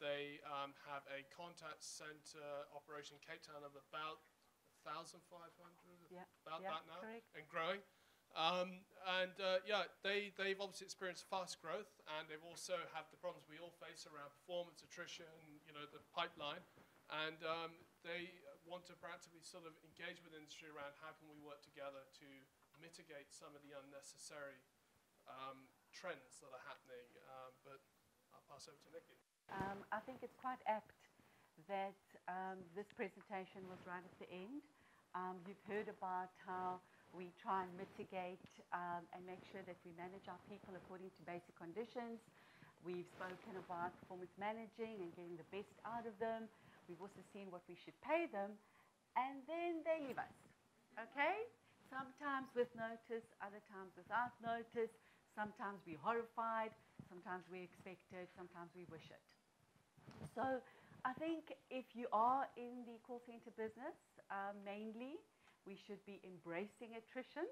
They have a contact center operation in Cape Town of about 1,500, about that now, correct. and growing. They've obviously experienced fast growth, and they've also have the problems we all face around performance, attrition, the pipeline. And they want to practically sort of engage with industry around how can we work together to mitigate some of the unnecessary trends that are happening. But I'll pass over to Nicky. I think it's quite apt that this presentation was right at the end. You've heard about how we try and mitigate and make sure that we manage our people according to basic conditions. We've spoken about performance managing and getting the best out of them. We've also seen what we should pay them, and then they leave us, okay? Sometimes with notice, other times without notice. Sometimes we're horrified, sometimes we expect it, sometimes we wish it. So I think if you are in the call center business, mainly, we should be embracing attrition.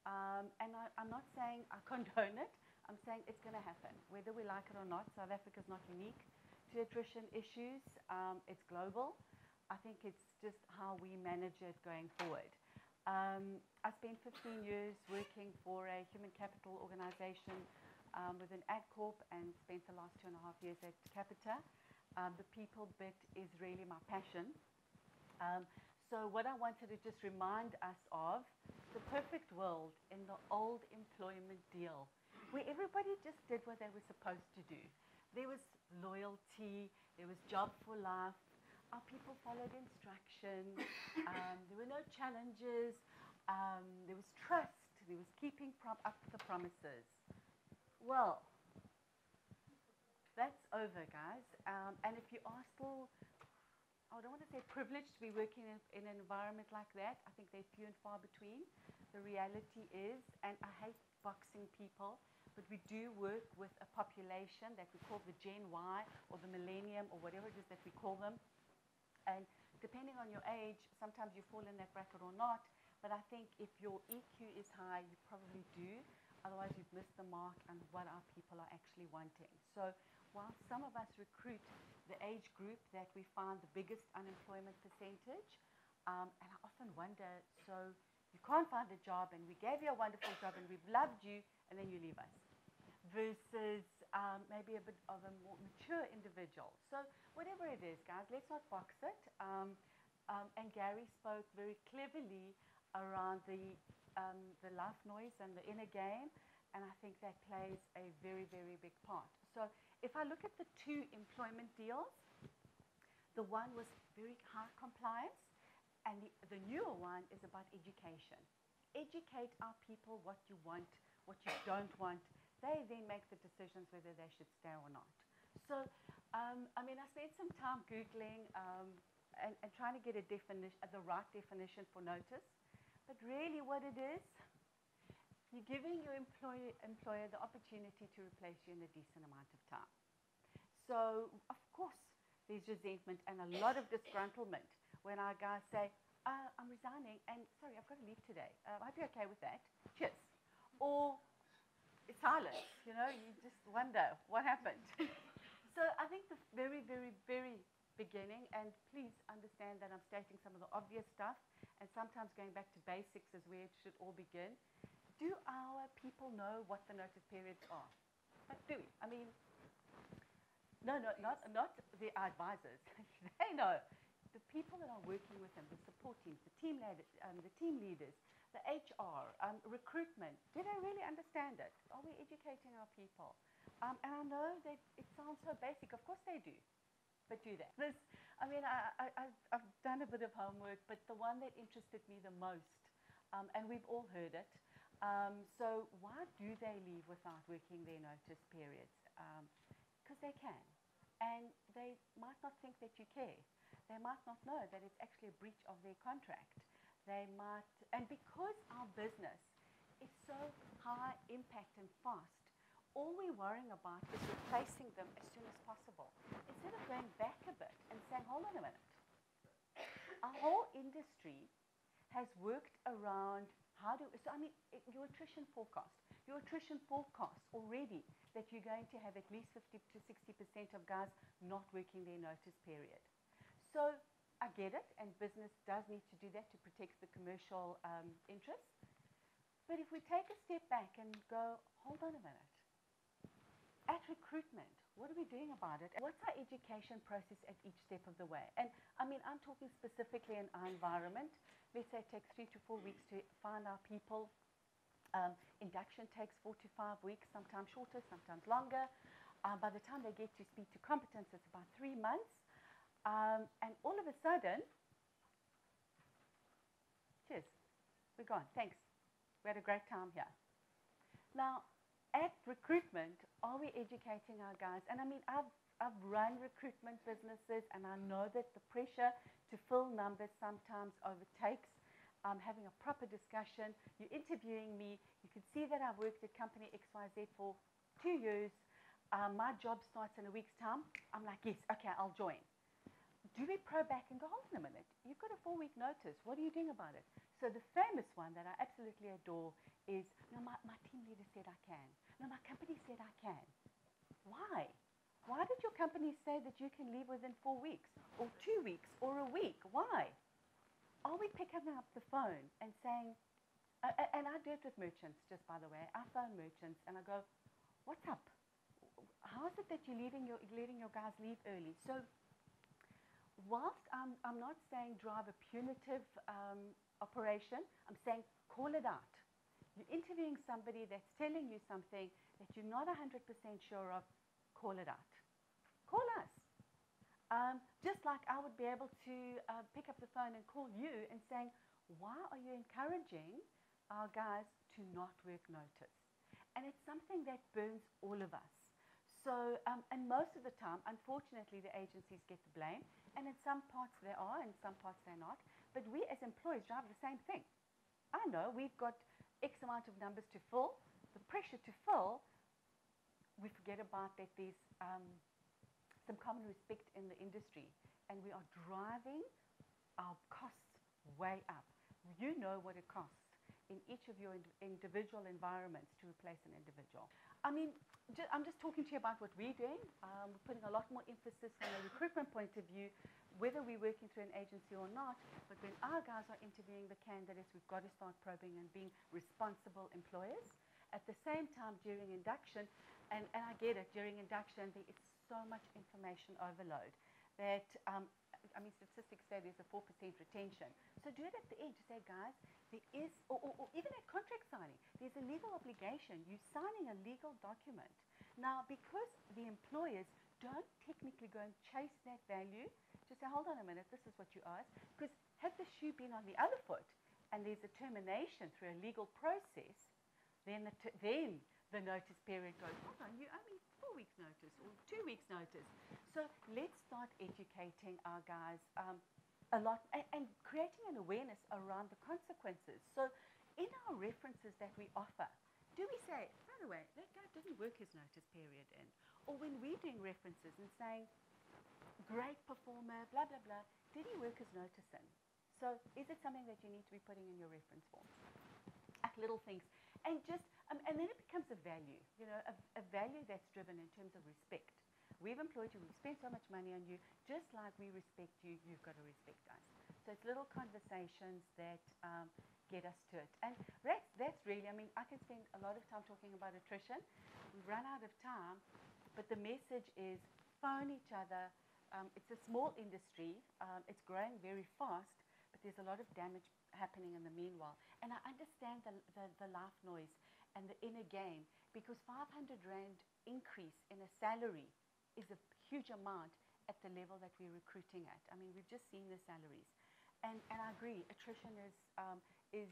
And I'm not saying I condone it. I'm saying it's going to happen. Whether we like it or not, South Africa is not unique to attrition issues. It's global. I think it's just how we manage it going forward. I spent 15 years working for a human capital organization within AdCorp and spent the last 2.5 years at Capita. The people bit is really my passion. So what I wanted to just remind us of, the perfect world in the old employment deal, where everybody just did what they were supposed to do. There was loyalty, there was job for life, our people followed instructions, there were no challenges, there was trust, there was keeping up to the promises. Well, that's over, guys. And if you are still, I don't want to say privileged to be working in an environment like that, I think they're few and far between. The reality is, and I hate boxing people, but we do work with a population that we call the Gen Y or the millennium or whatever it is that we call them. And depending on your age, sometimes you fall in that bracket or not. But I think if your EQ is high, you probably do. Otherwise, you've missed the mark on what our people are actually wanting. So while some of us recruit the age group that we find the biggest unemployment percentage, and I often wonder, so you can't find a job and we gave you a wonderful job and we've loved you and then you leave us, versus maybe a bit of a more mature individual. So whatever it is, guys, let's not box it. And Gary spoke very cleverly around the life noise and the inner game, and I think that plays a very, very big part. So if I look at the two employment deals, the one was very high compliance, and the newer one is about education. Educate our people what you want, what you don't want. They then make the decisions whether they should stay or not. So, I spent some time Googling and trying to get the right definition for notice. But really what it is, you're giving your employer the opportunity to replace you in a decent amount of time. So, of course, there's resentment and a lot of disgruntlement when our guys say, I'm resigning, and sorry, I've got to leave today. I hope you're okay with that. Cheers. Or it's silence, you just wonder what happened. So I think the very, very, very beginning, and please understand that I'm stating some of the obvious stuff, and sometimes going back to basics is where it should all begin. Do our people know what the notice periods are? But do we? No, not the advisors. They know. The people that are working with them, the support teams, the team leaders, the HR, recruitment, do they really understand it? Are we educating our people? And I know that it sounds so basic. Of course they do. But do they? I've done a bit of homework, but the one that interested me the most, and we've all heard it, so why do they leave without working their notice periods? Because they can. And they might not think that you care. They might not know that it's actually a breach of their contract. They might, and because our business is so high impact and fast, all we're worrying about is replacing them as soon as possible. Instead of going back a bit and saying, hold on a minute. Our whole industry has worked around your attrition forecast. your attrition forecasts already that you're going to have at least 50 to 60% of guys not working their notice period. So I get it, and business does need to do that to protect the commercial interests. But if we take a step back and go, hold on a minute, at recruitment, what are we doing about it? What's our education process at each step of the way? And I mean, I'm talking specifically in our environment. Let's say it takes 3 to 4 weeks to find our people. Induction takes 4 to 5 weeks, sometimes shorter, sometimes longer. By the time they get to speed to competence, it's about 3 months. And all of a sudden, cheers, we're gone, thanks. We had a great time here. Now, at recruitment, are we educating our guys? And I mean, I've run recruitment businesses, and I know that the pressure to fill numbers sometimes overtakes having a proper discussion. You're interviewing me. You can see that I've worked at company XYZ for 2 years. My job starts in a week's time. I'm like, yes, okay, I'll join. Do we probe back and go, hold on a minute, you've got a 4-week notice. What are you doing about it? So the famous one that I absolutely adore is, no, my team leader said I can. No, my company said I can. Why? Why did your company say that you can leave within 4 weeks or 2 weeks or a week? Why? Are we picking up the phone and saying, and I do it with merchants, just by the way. I phone merchants and I go, what's up? How is it that you're letting your guys leave early? So whilst I'm not saying drive a punitive operation, I'm saying call it out. You're interviewing somebody that's telling you something that you're not 100% sure of, call it out. Call us. Just like I would be able to pick up the phone and call you and saying, why are you encouraging our guys to not work notice? And it's something that burns all of us. So, and most of the time, unfortunately, the agencies get the blame. And in some parts they are, in some parts they're not. But we as employees drive the same thing. I know we've got X amount of numbers to fill. The pressure to fill, we forget about that there's some common respect in the industry. And we are driving our costs way up. You know what it costs in each of your individual environments to replace an individual. I mean, I'm just talking to you about what we're doing. We're putting a lot more emphasis from a recruitment point of view, whether we're working through an agency or not. But when our guys are interviewing the candidates, we've got to start probing and being responsible employers. At the same time, during induction, and I get it, during induction, there is so much information overload that, I mean, statistics say there's a 4% retention. So do it at the end to say, guys, there is, or even at contract signing, there's a legal obligation. You're signing a legal document. Now, because the employers don't technically go and chase that value, to say, hold on a minute, this is what you asked, because had the shoe been on the other foot and there's a termination through a legal process, then the notice period goes, hold on, you owe me 4 weeks notice or 2 weeks notice. So let's start educating our guys a lot and creating an awareness around the consequences. So in our references that we offer, do we say, by the way, that guy didn't work his notice period in? Or when we're doing references and saying, great performer, blah, blah, blah, did he work his notice in? So is it something that you need to be putting in your reference form? Like little things. And just, and then it becomes a value, you know, a value that's driven in terms of respect. We've employed you, we've spent so much money on you, just like we respect you, you've got to respect us. So it's little conversations that get us to it. And that's really, I mean, I can spend a lot of time talking about attrition. We've run out of time, but the message is phone each other. It's a small industry. It's growing very fast, but there's a lot of damage happening in the meanwhile. And I understand the life noise and the inner game, because 500 Rand increase in a salary is a huge amount at the level that we're recruiting at. I mean, we've just seen the salaries. And I agree, attrition is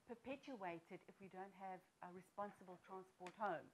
perpetuated if we don't have a responsible transport home.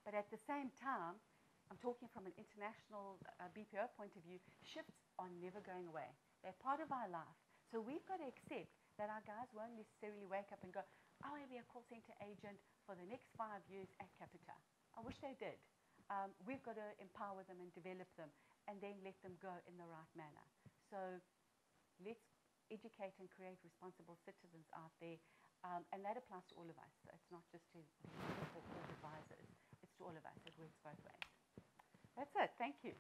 But at the same time, I'm talking from an international BPO point of view, shifts are never going away. They're part of our life. So we've got to accept that our guys won't necessarily wake up and go, I want to be a call center agent for the next 5 years at Capita. I wish they did. We've got to empower them and develop them and then let them go in the right manner. So let's educate and create responsible citizens out there. And that applies to all of us. So it's not just to the advisors. It's to all of us. It works both ways. That's it. Thank you.